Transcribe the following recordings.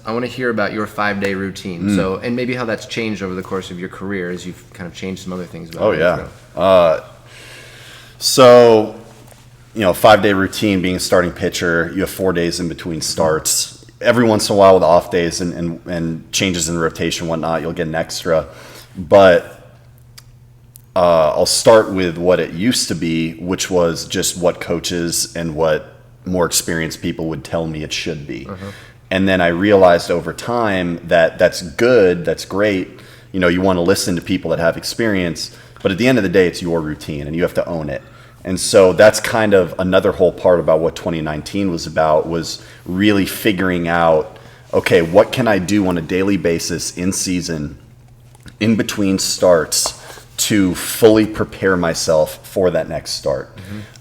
I want to hear about your 5-day routine. So, and maybe how that's changed over the course of your career as you've kind of changed some other things about it. So, 5-day routine, being a starting pitcher, you have 4 days in between starts. Every once in a while with off days and changes in rotation and whatnot, you'll get an extra. But I'll start with what it used to be, which was just what coaches and what more experienced people would tell me it should be. And then I realized over time that that's good, that's great. You want to listen to people that have experience, but at the end of the day, it's your routine and you have to own it. And so that's kind of another whole part about what 2019 was about, was really figuring out, okay, what can I do on a daily basis in season, in between starts, to fully prepare myself for that next start.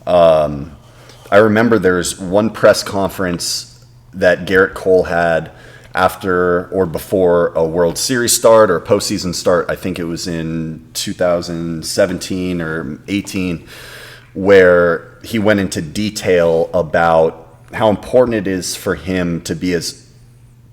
I remember there's one press conference that Garrett Cole had after or before a World Series start or a postseason start. I think it was in 2017 or 18, where he went into detail about how important it is for him to be as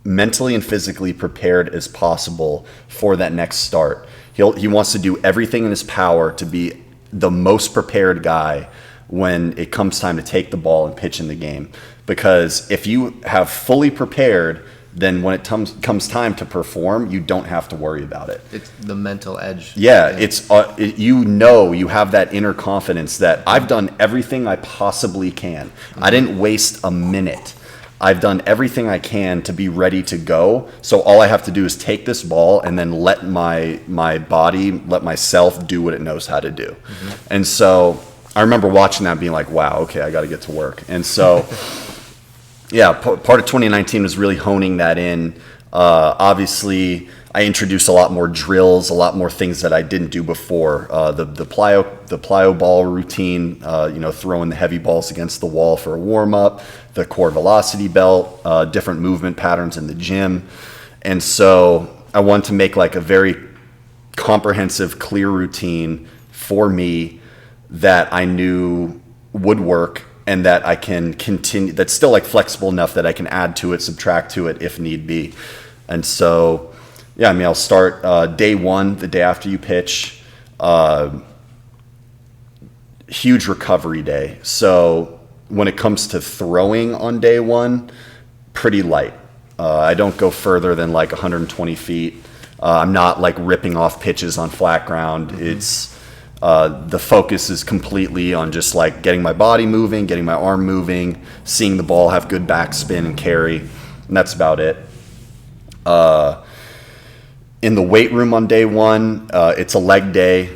mentally and physically prepared as possible for that next start. He wants to do everything in his power to be the most prepared guy when it comes time to take the ball and pitch in the game. Because if you have fully prepared, then when it comes time to perform, you don't have to worry about it. It's the mental edge. Yeah, it's you have that inner confidence that I've done everything I possibly can. I didn't waste a minute. I've done everything I can to be ready to go. So all I have to do is take this ball and then let my body, let myself do what it knows how to do. And so I remember watching that being like, wow, okay, I got to get to work. And so, yeah, part of 2019 was really honing that in. Obviously, I introduced a lot more drills, a lot more things that I didn't do before. The plyo ball routine, throwing the heavy balls against the wall for a warm up, the core velocity belt, different movement patterns in the gym. And so I wanted to make like a very comprehensive, clear routine for me that I knew would work and that I can continue, that's still like flexible enough that I can add to it, subtract to it if need be. And so, yeah, I'll start day one, the day after you pitch, huge recovery day. So when it comes to throwing on day one, pretty light. I don't go further than like 120 feet. I'm not like ripping off pitches on flat ground. It's the focus is completely on just like getting my body moving, getting my arm moving, seeing the ball have good backspin and carry, and that's about it. In the weight room on day one, it's a leg day.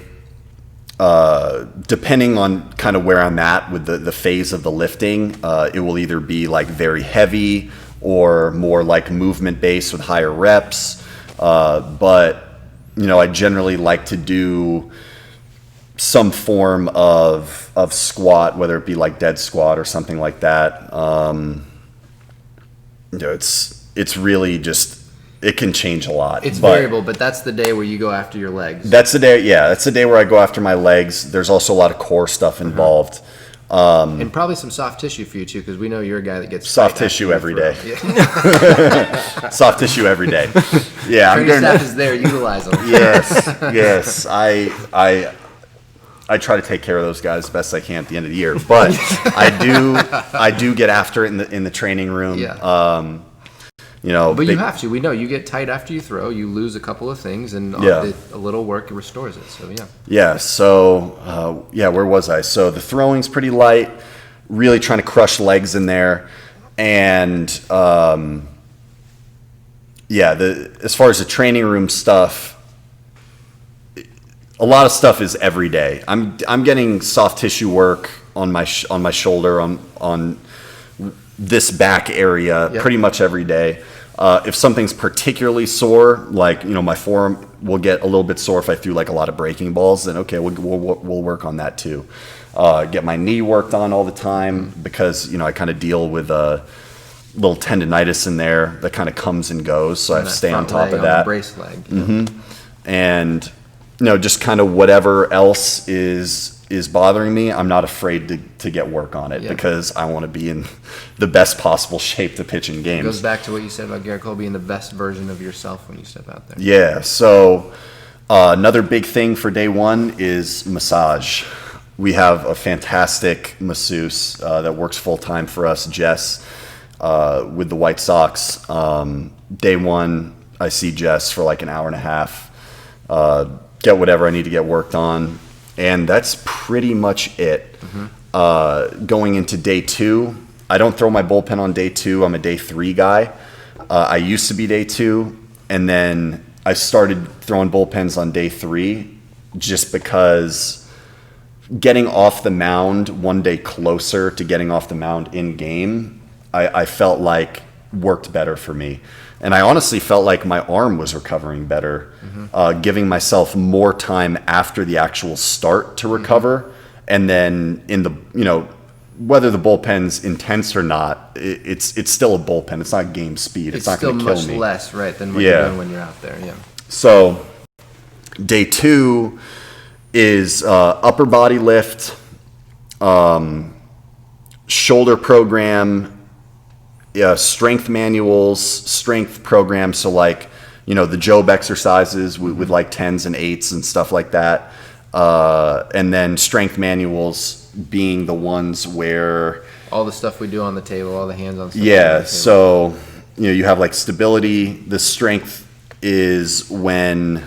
Depending on kind of where I'm at with the phase of the lifting, it will either be like very heavy or more like movement based with higher reps. But I generally like to do some form of squat, whether it be like dead squat or something like that. It's really just, it can change a lot. It's variable, but that's the day where you go after your legs. That's the day, yeah. That's the day where I go after my legs. There's also a lot of core stuff involved. And probably some soft tissue for you, too, because we know you're a guy that gets soft tissue every day. Yeah. Soft tissue every day. Yeah, training staff is there. Utilize them. Yes. I try to take care of those guys as best I can at the end of the year, but I do get after it in the training room. Yeah. But you have to. We know you get tight after you throw. You lose a couple of things, and a little work restores it. So yeah. Yeah. So where was I? So the throwing's pretty light. Really trying to crush legs in there, and as far as the training room stuff, a lot of stuff is every day. I'm getting soft tissue work on my shoulder on this back area pretty much every day. If something's particularly sore, like my forearm will get a little bit sore if I threw like a lot of breaking balls, then okay, we'll work on that too. Get my knee worked on all the time because I kind of deal with a little tendonitis in there that kind of comes and goes, so I have to stay on top of that. The brace leg. And just kind of whatever else is is bothering me, I'm not afraid to get work on it because I want to be in the best possible shape to pitch in games. It goes back to what you said about Garrett Cole being the best version of yourself when you step out there. Yeah, so another big thing for day one is massage. We have a fantastic masseuse that works full-time for us, Jess, with the White Sox. Day one, I see Jess for like an hour and a half, get whatever I need to get worked on, and that's pretty much it. Going into day two, I don't throw my bullpen on day two. I'm a day three guy. I used to be day two, and then I started throwing bullpens on day three just because getting off the mound one day closer to getting off the mound in game, I felt like worked better for me. And I honestly felt like my arm was recovering better, giving myself more time after the actual start to recover. And then in the, whether the bullpen's intense or not, it's still a bullpen. It's not game speed. It's not going to kill me. It's still much less, right, than what you're doing when you're out there. Yeah. So day two is upper body lift, shoulder program, strength manuals, strength programs. So like, the Job exercises with like 10s and 8s and stuff like that. And then strength manuals being the ones where all the stuff we do on the table, all the hands-on stuff. Yeah. So, you have like stability. The strength is when,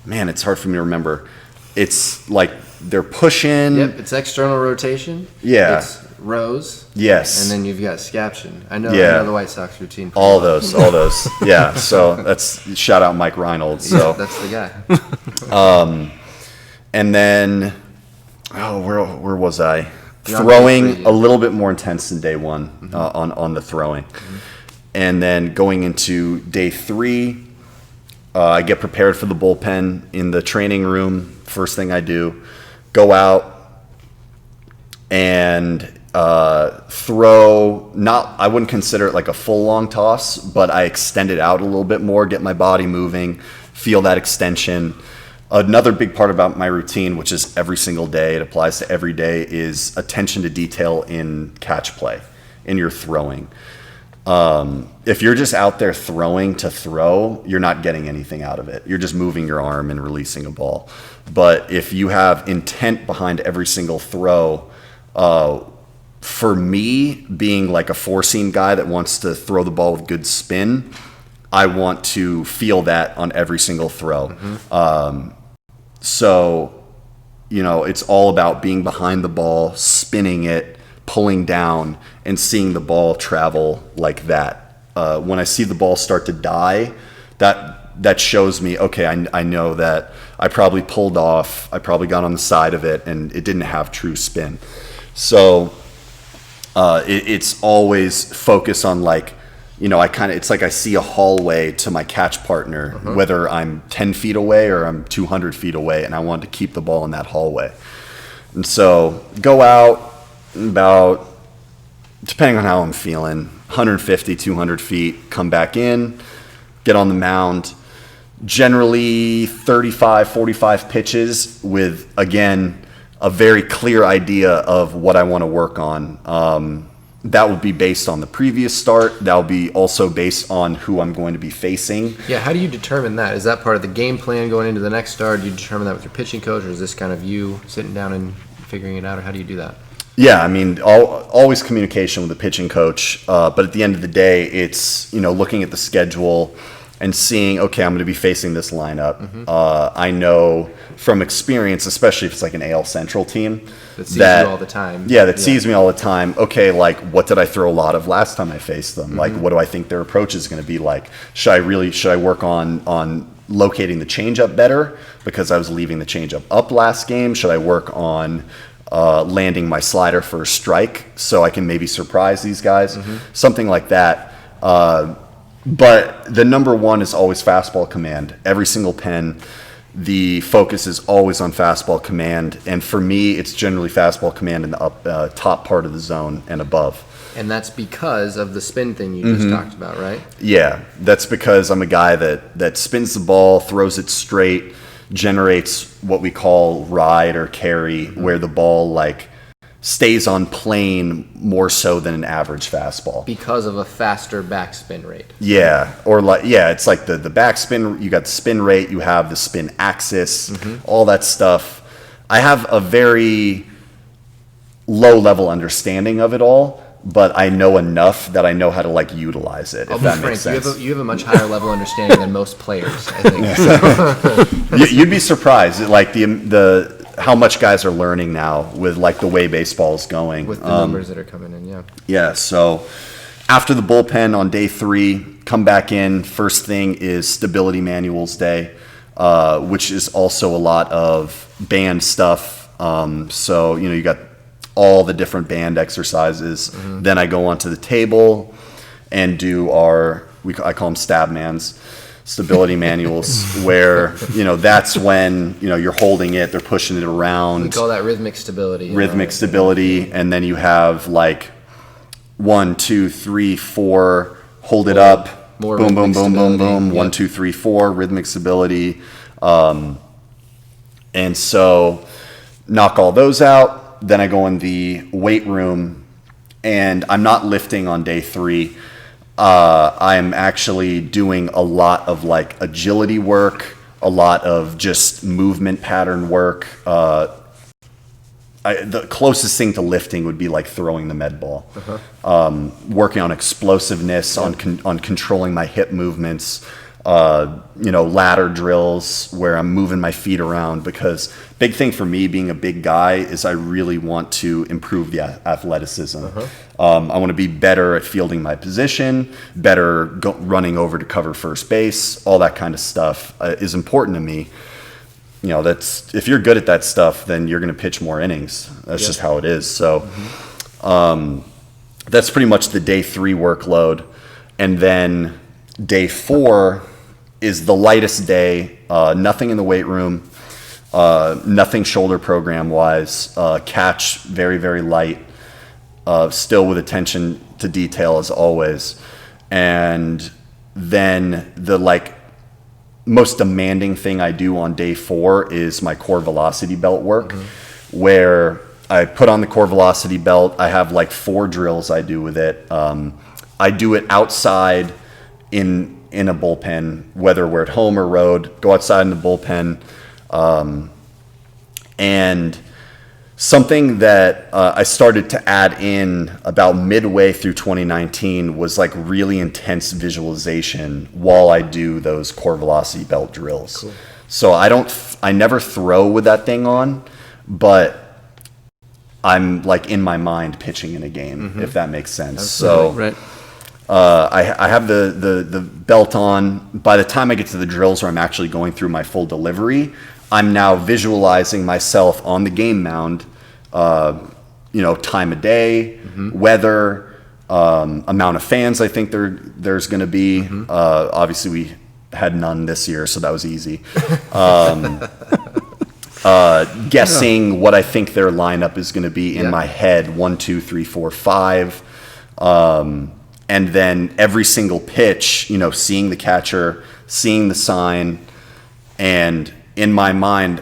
man, it's hard for me to remember. It's like they're pushing. Yep, it's external rotation. Yeah. It's rows. Yes. And then you've got scaption. I know the White Sox routine. All those. Yeah. So that's shout out Mike Reynolds. So that's the guy. And then, where was I? Throwing a little bit more intense than day one on the throwing. And then going into day three, I get prepared for the bullpen in the training room. First thing I do, go out and throw, I wouldn't consider it like a full long toss, but I extend it out a little bit more, get my body moving, feel that extension. Another big part about my routine, which is every single day, it applies to every day, is attention to detail in catch play, in your throwing. If you're just out there throwing to throw, you're not getting anything out of it. You're just moving your arm and releasing a ball. But if you have intent behind every single throw, for me, being like a four-seam guy that wants to throw the ball with good spin, I want to feel that on every single throw. So, it's all about being behind the ball, spinning it, pulling down, and seeing the ball travel like that. When I see the ball start to die, that shows me, okay, I know that I probably pulled off, I probably got on the side of it, and it didn't have true spin. So it's always focus on like, it's like I see a hallway to my catch partner, whether I'm 10 feet away or I'm 200 feet away, and I want to keep the ball in that hallway. And so go out about, depending on how I'm feeling, 150, 200 feet, come back in, get on the mound. Generally 35, 45 pitches with, again, a very clear idea of what I want to work on. That would be based on the previous start. That would be also based on who I'm going to be facing. Yeah, how do you determine that? Is that part of the game plan going into the next start? Do you determine that with your pitching coach, or is this kind of you sitting down and figuring it out, or how do you do that? Yeah, I mean, always communication with the pitching coach. But at the end of the day, it's, looking at the schedule and seeing, okay, I'm going to be facing this lineup. I know from experience, especially if it's like an AL Central team, that sees you all the time. Yeah, that sees me all the time. Okay, like, what did I throw a lot of last time I faced them? Like, what do I think their approach is going to be like? Should I work on locating the changeup better because I was leaving the changeup up last game? Should I work on landing my slider for a strike so I can maybe surprise these guys? Something like that. But the number one is always fastball command. Every single pen, the focus is always on fastball command. And for me, it's generally fastball command in the top part of the zone and above. And that's because of the spin thing you just talked about, right? Yeah, that's because I'm a guy that spins the ball, throws it straight, generates what we call ride or carry, where the ball like stays on plane more so than an average fastball because of a faster backspin rate. Yeah, or like it's like the backspin. You got the spin rate, you have the spin axis, all that stuff. I have a very low level understanding of it all, but I know enough that I know how to like utilize it. If that makes sense. You have a much higher level understanding than most players, I think. You'd be surprised, like the how much guys are learning now with like the way baseball is going. With the numbers that are coming in, yeah. Yeah, so after the bullpen on day 3, come back in. First thing is stability manuals day, which is also a lot of band stuff. So, you got all the different band exercises. Then I go onto the table and do I call them stab mans. Stability manuals, where that's when you're holding it, they're pushing it around. We call that rhythmic stability. Stability, and then you have like 1, 2, 3, 4, hold it up, more boom, boom, boom, boom, boom, yep. 1, 2, 3, 4, rhythmic stability, and so knock all those out. Then I go in the weight room, and I'm not lifting on day 3. I'm actually doing a lot of like agility work, a lot of just movement pattern work. The closest thing to lifting would be like throwing the med ball. Working on explosiveness, on controlling my hip movements, ladder drills where I'm moving my feet around, because big thing for me being a big guy is I really want to improve the athleticism. I want to be better at fielding my position, better running over to cover first base. All that kind of stuff is important to me. That's, if you're good at that stuff, then you're going to pitch more innings. That's just how it is. So that's pretty much the day 3 workload. And then day 4 is the lightest day. Nothing in the weight room, nothing shoulder program wise. Catch very, very light. Still with attention to detail as always. And then the like most demanding thing I do on day 4 is my core velocity belt work, where I put on the core velocity belt. I have like 4 drills I do with it. I do it outside in a bullpen, whether we're at home or road. Go outside in the bullpen, and something that I started to add in about midway through 2019 was like really intense visualization while I do those core velocity belt drills. Cool. So I never throw with that thing on, but I'm like in my mind pitching in a game, if that makes sense. Absolutely. So right. I have the belt on. By the time I get to the drills where I'm actually going through my full delivery, I'm now visualizing myself on the game mound, time of day, weather, amount of fans I think there's going to be. Obviously, we had none this year, so that was easy. Guessing what I think their lineup is going to be in my head, 1, 2, 3, 4, 5. And then every single pitch, seeing the catcher, seeing the sign, and in my mind,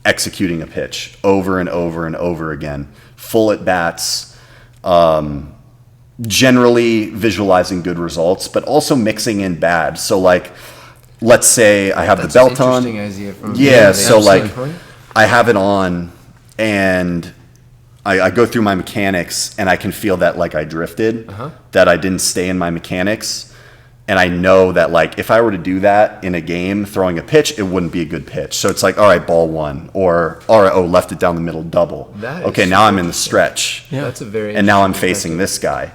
executing a pitch over and over and over again. Full at bats, generally visualizing good results, but also mixing in bad. So like, let's say I have the belt on. Idea from so like I have it on and I go through my mechanics and I can feel that like I drifted, that I didn't stay in my mechanics. And I know that like if I were to do that in a game, throwing a pitch, it wouldn't be a good pitch. So it's like, all right, ball 1, or all right, left it down the middle, double. Okay, now I'm in the stretch. Yeah, that's a very. And now I'm facing this guy.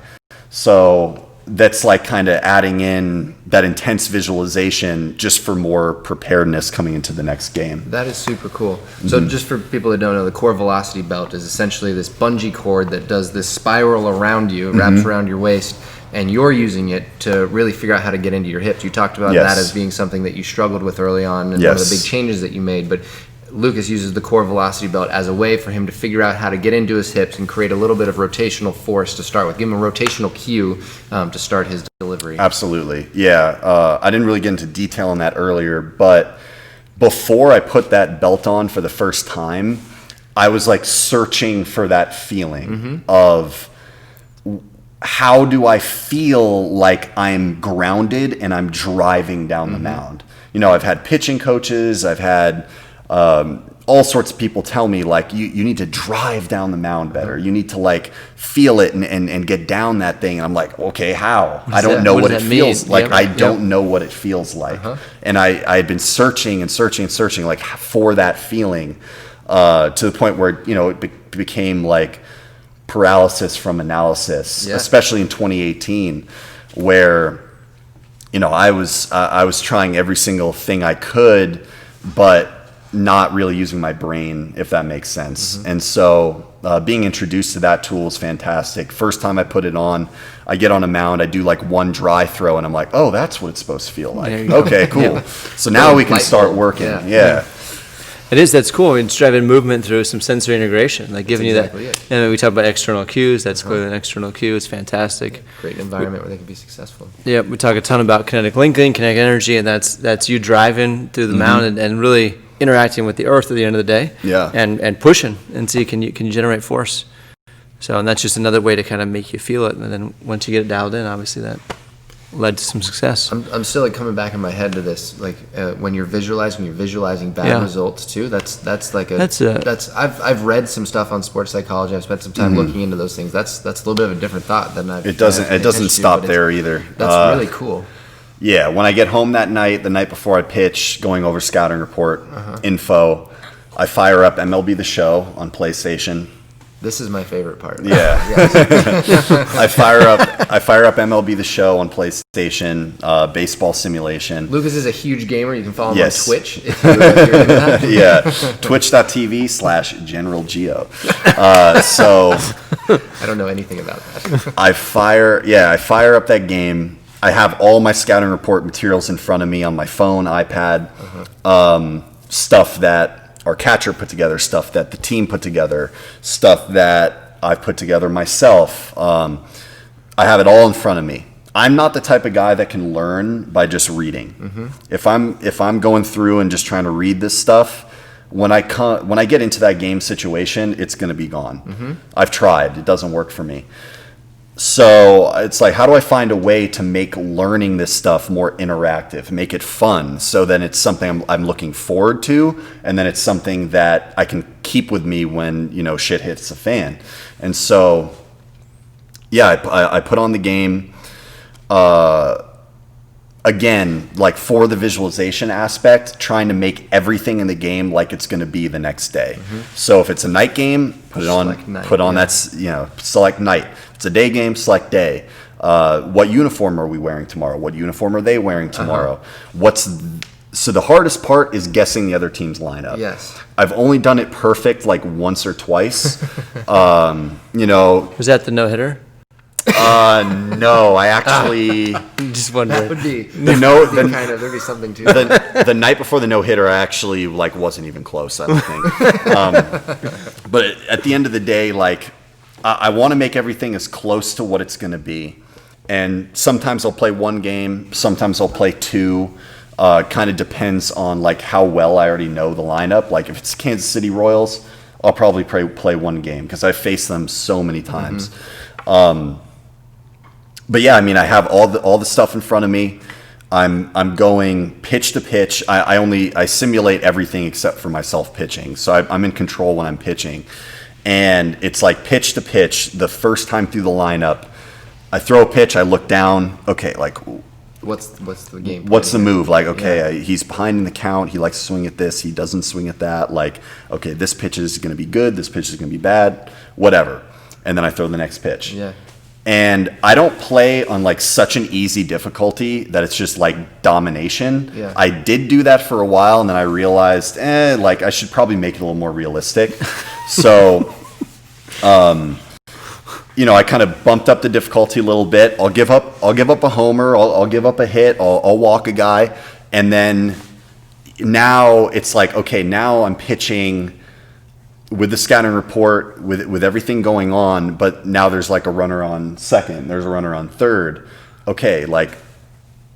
So that's like kind of adding in that intense visualization just for more preparedness coming into the next game. That is super cool. So just for people that don't know, the core velocity belt is essentially this bungee cord that does this spiral around you, wraps around your waist, and you're using it to really figure out how to get into your hips. You talked about that as being something that you struggled with early on, and one of the big changes that you made, but Lucas uses the core velocity belt as a way for him to figure out how to get into his hips and create a little bit of rotational force to start with. Give him a rotational cue to start his delivery. Absolutely. Yeah. I didn't really get into detail on that earlier, but before I put that belt on for the first time, I was like searching for that feeling of how do I feel like I'm grounded and I'm driving down the mound. You know, I've had pitching coaches, I've had all sorts of people tell me like you need to drive down the mound better. You need to like feel it and get down that thing. And I'm like, okay, how? I don't know what it feels like. I don't know what it feels like. And I had been searching and searching and searching like for that feeling to the point where, you know, it became like paralysis from analysis, especially in 2018, where, you know, I was trying every single thing I could, but not really using my brain, if that makes sense. And so being introduced to that tool is fantastic. First time I put it on, I get on a mound, I do like one dry throw, and I'm like, oh, that's what it's supposed to feel like. Okay, cool. So now we can start working. It is. That's cool. It's driving movement through some sensory integration, like giving you that. And we talk about external cues. That's clearly an external cue. It's fantastic. Create an environment where they can be successful. Yeah, we talk a ton about kinetic linking, kinetic energy, and that's you driving through the mound and really interacting with the earth at the end of the day. And pushing and see can you generate force. So, and that's just another way to kind of make you feel it. And then once you get it dialed in, obviously that led to some success. I'm still like coming back in my head to this, like when you're visualizing bad results too. I've read some stuff on sports psychology. I've spent some time looking into those things. That's a little bit of a different thought than I've. It doesn't stop there either. That's really cool. Yeah, when I get home that night, the night before I pitch, going over scouting report info, I fire up MLB The Show on PlayStation. This is my favorite part. Yeah. I fire up MLB The Show on PlayStation, baseball simulation. Lucas is a huge gamer. You can follow him on Twitch if you're into that. Twitch.tv/General Geo. So I don't know anything about that. I fire up that game. I have all my scouting report materials in front of me on my phone, iPad, stuff that our catcher put together, stuff that the team put together, stuff that I've put together myself. I have it all in front of me. I'm not the type of guy that can learn by just reading. If I'm going through and just trying to read this stuff, when I get into that game situation, it's going to be gone. I've tried. It doesn't work for me. So it's like, how do I find a way to make learning this stuff more interactive, make it fun, so then it's something I'm looking forward to, and then it's something that I can keep with me when, you know, shit hits the fan. And so, yeah, I put on the game. Again, like for the visualization aspect, trying to make everything in the game like it's going to be the next day. So if it's a night game, put it on. That's, you know, select night. If it's a day game, select day. What uniform are we wearing tomorrow? What uniform are they wearing tomorrow? So the hardest part is guessing the other team's lineup. Yes. I've only done it perfect like once or twice. You know. Was that the no-hitter? No, I actually just wondering. That would be there'd be something to the night before the no-hitter, I actually like wasn't even close, I don't think. But at the end of the day, like I want to make everything as close to what it's going to be. And sometimes I'll play one game, sometimes I'll play two. Kind of depends on like how well I already know the lineup. Like if it's Kansas City Royals, I'll probably play one game because I've faced them so many times. But yeah, I mean, I have all the stuff in front of me. I'm going pitch to pitch. I simulate everything except for myself pitching. So I'm in control when I'm pitching, and it's like pitch to pitch. The first time through the lineup, I throw a pitch. I look down. Okay, like what's the game? What's the move? Like, okay, he's behind in the count. He likes to swing at this. He doesn't swing at that. Like, okay, this pitch is going to be good. This pitch is going to be bad. Whatever. And then I throw the next pitch. Yeah. And I don't play on like such an easy difficulty that it's just like domination. Yeah. I did do that for a while, and then I realized, like I should probably make it a little more realistic. So, you know, I kind of bumped up the difficulty a little bit. I'll give up a homer. I'll give up a hit. I'll walk a guy, and then now it's like, okay, now I'm pitching with the scouting report, with everything going on, but now there's like a runner on second, there's a runner on third. Okay, like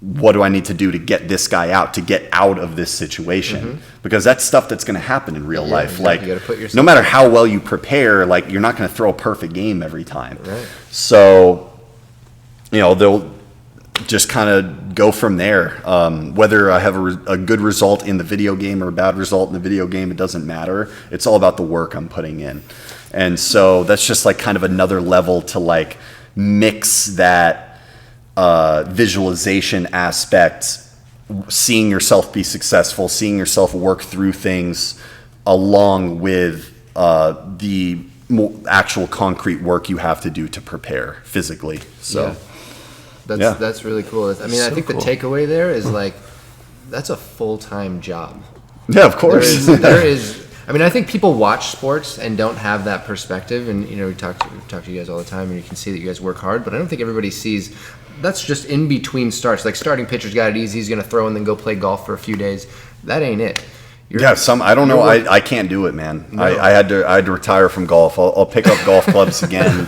what do I need to do to get this guy out, to get out of this situation? Because that's stuff that's going to happen in real life. Exactly. Like, you gotta put yourself no matter how well you prepare, like, you're not going to throw a perfect game every time. Right. So, they'll just kind of go from there. Whether I have a good result in the video game or a bad result in the video game, it doesn't matter. It's all about the work I'm putting in. And so that's just like kind of another level to like mix that visualization aspect, seeing yourself be successful, seeing yourself work through things, along with the actual concrete work you have to do to prepare physically. So that's really cool. I mean, I think cool. the takeaway there is like, that's a full-time job. Yeah, of course. There is. I mean, I think people watch sports and don't have that perspective. And we talk to you guys all the time, and you can see that you guys work hard. But I don't think everybody sees that's just in between starts. Like, starting pitcher's got it easy. He's going to throw and then go play golf for a few days. That ain't it. I don't know. I can't do it, man. No. I had to retire from golf. I'll pick up golf clubs again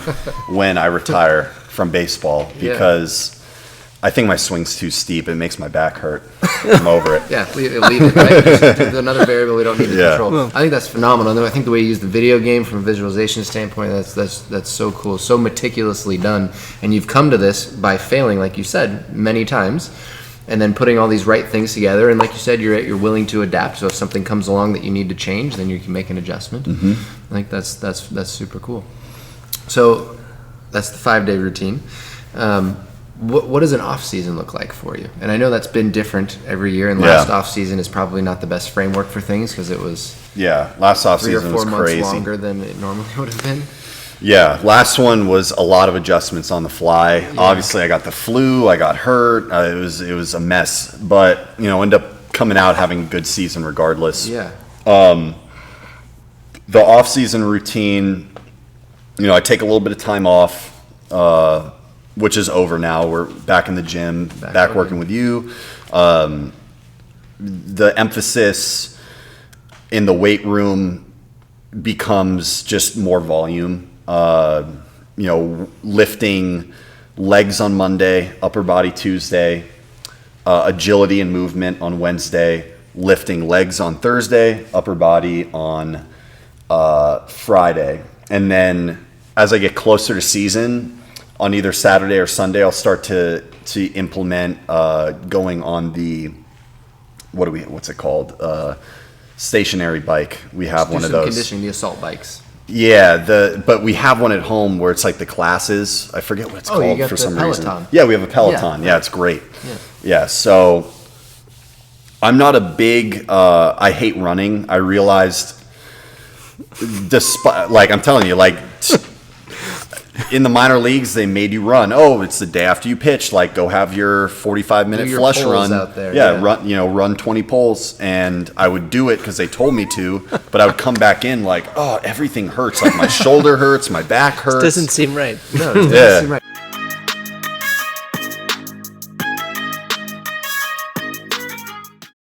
when I retire from baseball, because I think my swing's too steep. It makes my back hurt. I'm over it. Yeah, leave it. Right? Just another variable we don't need to control. Well, I think that's phenomenal. And I think the way you use the video game from a visualization standpoint, that's so cool, so meticulously done. And you've come to this by failing, like you said, many times, and then putting all these right things together. And like you said, you're willing to adapt. So if something comes along that you need to change, then you can make an adjustment. I think that's super cool. So that's the 5-day routine. What does an off season look like for you? And I know that's been different every year. And last off season is probably not the best framework for things, because it was last off 3 or season 4 was months crazy. longer than it normally would have been. Yeah, last one was a lot of adjustments on the fly. Yeah. Obviously, I got the flu. I got hurt. It was a mess, but end up coming out having a good season regardless. Yeah. The off season routine, I take a little bit of time off. Which is over now. We're back in the gym, back working with you. The emphasis in the weight room becomes just more volume. Lifting legs on Monday, upper body Tuesday, agility and movement on Wednesday, lifting legs on Thursday, upper body on Friday. And then as I get closer to season, on either Saturday or Sunday, I'll start to implement going on the what's it called? Stationary bike. We have one of those. Conditioning, the assault bikes. Yeah, but we have one at home where it's like the classes. I forget what it's called you got for the some Peloton. reason. Yeah, we have a Peloton. Yeah, it's great. Yeah, so I'm not a big. I hate running. I realized, despite I'm telling you, in the minor leagues, they made you run. Oh, it's the day after you pitch. Go have your 45-minute flush run out there. Run 20 poles. And I would do it because they told me to. But I would come back in everything hurts. My shoulder hurts, my back hurts. Doesn't seem right. No, it doesn't seem right.